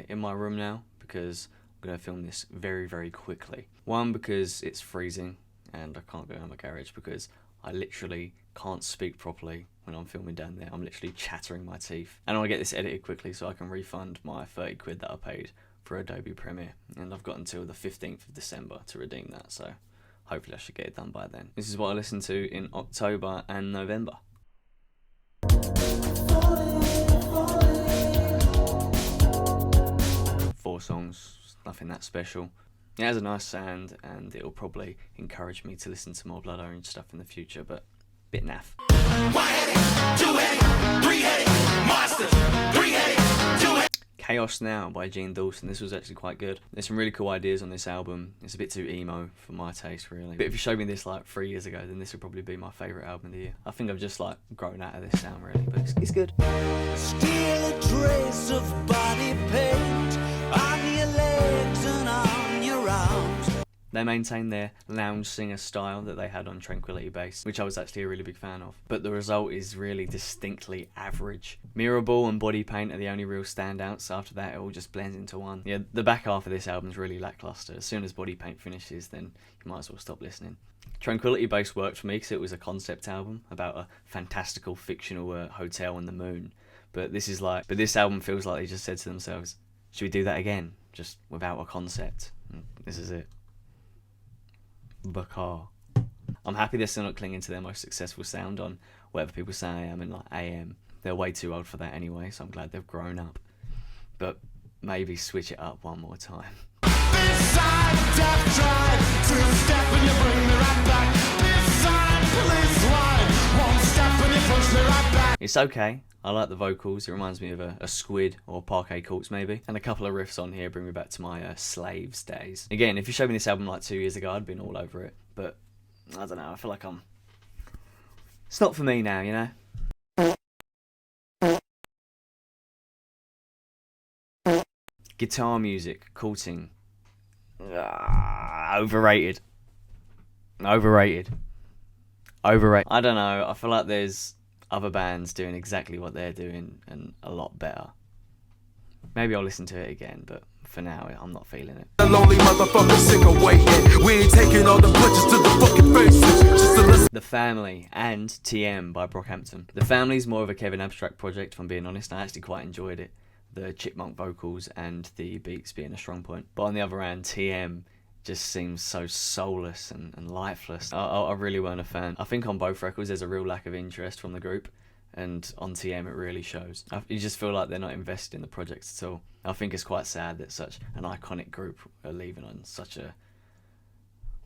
here in my room now because I'm going to film this very, very quickly. One, because it's freezing and I can't go in my garage because I literally can't speak properly when I'm filming down there. I'm literally chattering my teeth. And I want to get this edited quickly so I can refund my 30 quid that I paid for Adobe Premiere. And I've got until the 15th of December to redeem that, so hopefully I should get it done by then. This is what I listened to in October and November. 4 songs, nothing that special. It has a nice sound and it'll probably encourage me to listen to more Blood Orange stuff in the future, but bit naff. Chaos Now by Dawson. This was actually quite good. There's some really cool ideas on this album. It's a bit too emo for my taste, really. But if you showed me this like 3 years ago, then this would probably be my favourite album of the year. I think I've just like grown out of this sound, really, but it's good. Still a trace of body paint on your legs and on your arms. They maintain their lounge singer style that they had on Tranquility Base, which I was actually a really big fan of. But the result is really distinctly average. Mirror Ball and Body Paint are the only real standouts. After that, it all just blends into one. Yeah, the back half of this album is really lackluster. As soon as Body Paint finishes, then you might as well stop listening. Tranquility Base worked for me because it was a concept album about a fantastical fictional hotel on the moon. But this album feels like they just said to themselves, should we do that again? Just without a concept. And this is it. Bakar. I'm happy they're still not clinging to their most successful sound on whatever people say I am in like AM. They're way too old for that anyway, so I'm glad they've grown up. But maybe switch it up one more time. It's okay. I like the vocals. It reminds me of a squid or parquet courts maybe. And a couple of riffs on here bring me back to my Slaves days. Again, if you showed me this album like 2 years ago, I'd been all over it. But I don't know, I feel like it's not for me now, you know? Guitar music, courting. Overrated. Overrated. Overrated. I don't know, I feel like there's other bands doing exactly what they're doing and a lot better. Maybe I'll listen to it again, but for now I'm not feeling it. The lonely motherfucker sick of waiting. We ain't taking all the punches to the fucking faces. The Family and TM by Brockhampton. The Family's more of a Kevin Abstract project, if I'm being honest. I actually quite enjoyed it. The chipmunk vocals and the beats being a strong point. But on the other hand, TM just seems so soulless and lifeless. I really weren't a fan. I think on both records there's a real lack of interest from the group, and on TM it really shows. You just feel like they're not invested in the project at all. I think it's quite sad that such an iconic group are leaving on such a...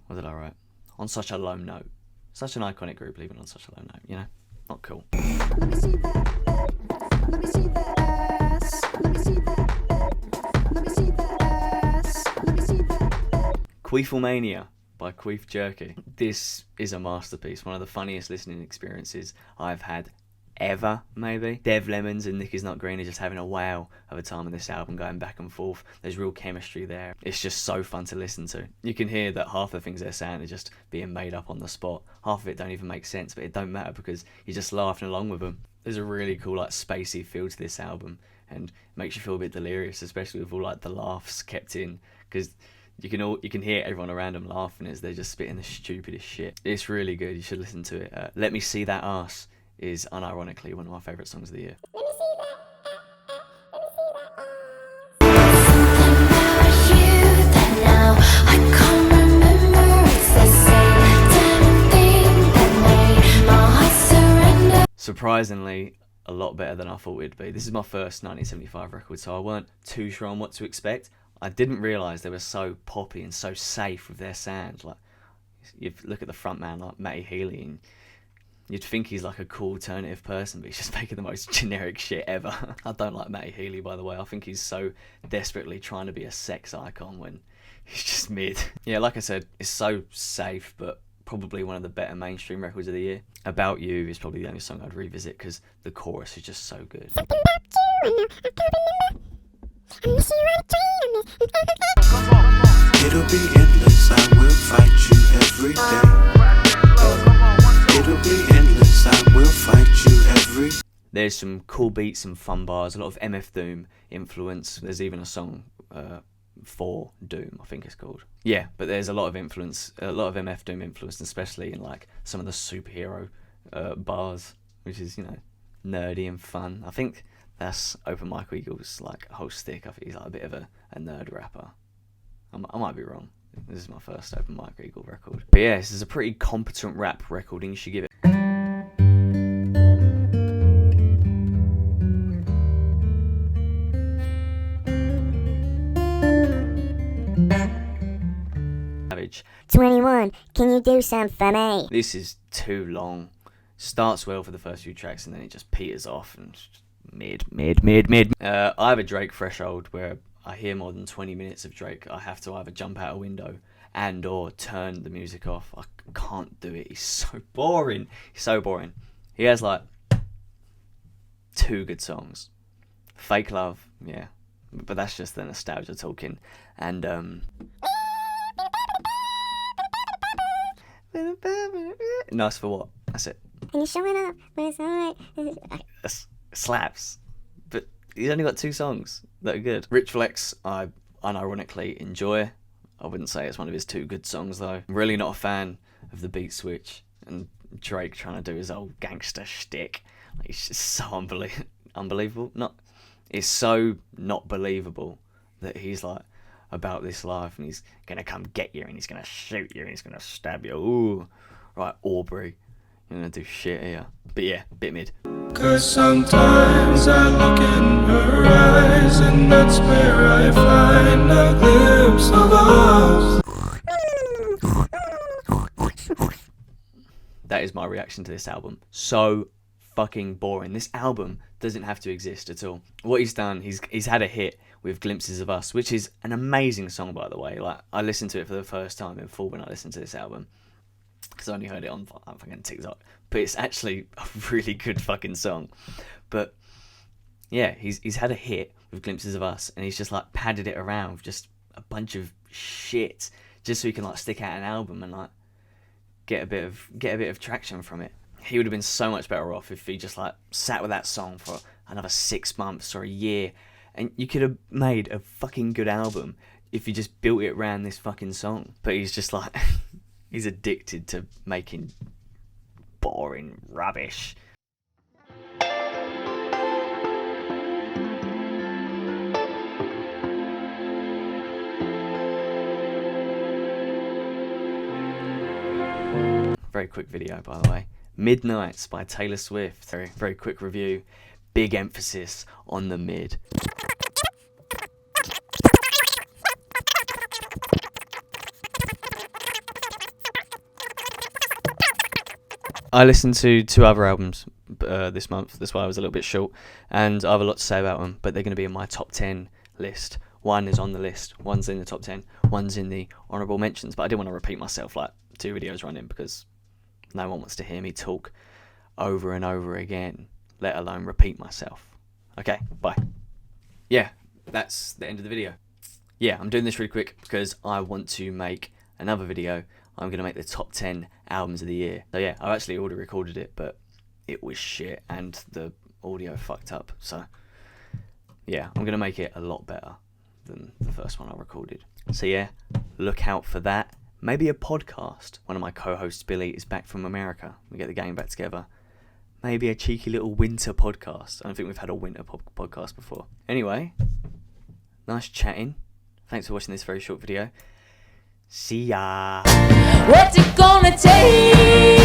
what did I write? On such a low note. Such an iconic group leaving on such a low note, you know? Not cool. Let me see that. Let me see that ass. Let me see that. Let me see that ass. Let me see that. Queeflemania by QUEEF JERKY. This is a masterpiece, one of the funniest listening experiences I've had ever, maybe. Dev Lemons and Nick Is Not Green are just having a wow of a time on this album, going back and forth. There's real chemistry there. It's just so fun to listen to. You can hear that half the things they're saying are just being made up on the spot. Half of it don't even make sense, but it don't matter because you're just laughing along with them. There's a really cool like spacey feel to this album and it makes you feel a bit delirious, especially with all like the laughs kept in, because you can hear everyone around them laughing as they're just spitting the stupidest shit. It's really good. You should listen to it. Let Me See That Ass is unironically one of my favourite songs of the year. Let me see that. Let me see that ass. Something about you that now I can't remember. It's the same damn thing that made my heart surrender. Surprisingly, a lot better than I thought it'd be. This is my first 1975 record, so I weren't too sure on what to expect. I didn't realise they were so poppy and so safe with their sound. Like, you look at the front man like Matty Healy and you'd think he's like a cool alternative person, but he's just making the most generic shit ever. I don't like Matty Healy, by the way. I think he's so desperately trying to be a sex icon when he's just mid. Yeah, like I said, it's so safe, but probably one of the better mainstream records of the year. About You is probably the only song I'd revisit because the chorus is just so good. Something about you, I can't remember. I miss you on the train. It'll be endless, I will fight you every day. It'll be endless, I will fight you every day. There's some cool beats, some fun bars, a lot of MF Doom influence. There's even a song for Doom, I think it's called. Yeah, but there's a lot of influence, a lot of MF Doom influence, especially in like some of the superhero bars, which is, you know, nerdy and fun. I think that's Open Mike Eagle's like whole stick. I think he's like a bit of a nerd rapper. I might be wrong. This is my first Open Mike Eagle record. But yeah, this is a pretty competent rap record, and you should give it. Savage. 21, can you do some for me? This is too long. Starts well for the first few tracks, and then it just peters off and mid. I have a Drake threshold where I hear more than 20 minutes of Drake, I have to either jump out a window and or turn the music off. I can't do it. He's so boring. He has like 2 good songs. Fake Love, yeah, but that's just the nostalgia talking. And Nice for What? That's it. And you're showing up when it's alright. Slaps. But he's only got 2 songs that are good. Rich Flex, I unironically enjoy. I wouldn't say it's one of his 2 good songs though. I'm really not a fan of the beat switch and Drake trying to do his old gangster shtick. Like, it's just so unbelievable. It's so not believable that he's like about this life and he's gonna come get you and he's gonna shoot you and he's gonna stab you. Ooh, right, Aubrey, you're gonna do shit here. But yeah, bit mid. 'Cause sometimes I look in her eyes and that's where I find a glimpse of us. That is my reaction to this album. So fucking boring. This album doesn't have to exist at all. What he's done, he's had a hit with Glimpses of Us, which is an amazing song, by the way. Like, I listened to it for the first time in full when I listened to this album, because I only heard it on fucking TikTok. But it's actually a really good fucking song. But yeah, he's had a hit with Glimpses of Us, and he's just like padded it around with just a bunch of shit, just so he can like stick out an album and like get a bit of traction from it. He would have been so much better off if he just like sat with that song for another 6 months or a year, and you could have made a fucking good album if you just built it around this fucking song. But he's just like he's addicted to making boring rubbish. Very quick video, by the way. Midnights by Taylor Swift. Very, very quick review. Big emphasis on the mid. I listened to 2 other albums this month. That's why I was a little bit short. And I have a lot to say about them, but they're going to be in my top 10 list. One is on the list. One's in the top 10. One's in the honourable mentions. But I didn't want to repeat myself like 2 videos running, because no one wants to hear me talk over and over again, let alone repeat myself. Okay, bye. Yeah, that's the end of the video. Yeah, I'm doing this really quick because I want to make another video. I'm going to make the top 10 albums of the year. So yeah, I've actually already recorded it, but it was shit and the audio fucked up. So yeah, I'm going to make it a lot better than the first one I recorded. So yeah, look out for that. Maybe a podcast. One of my co-hosts, Billy, is back from America. We get the gang back together. Maybe a cheeky little winter podcast. I don't think we've had a winter podcast before. Anyway, nice chatting. Thanks for watching this very short video. See ya. What's it gonna take?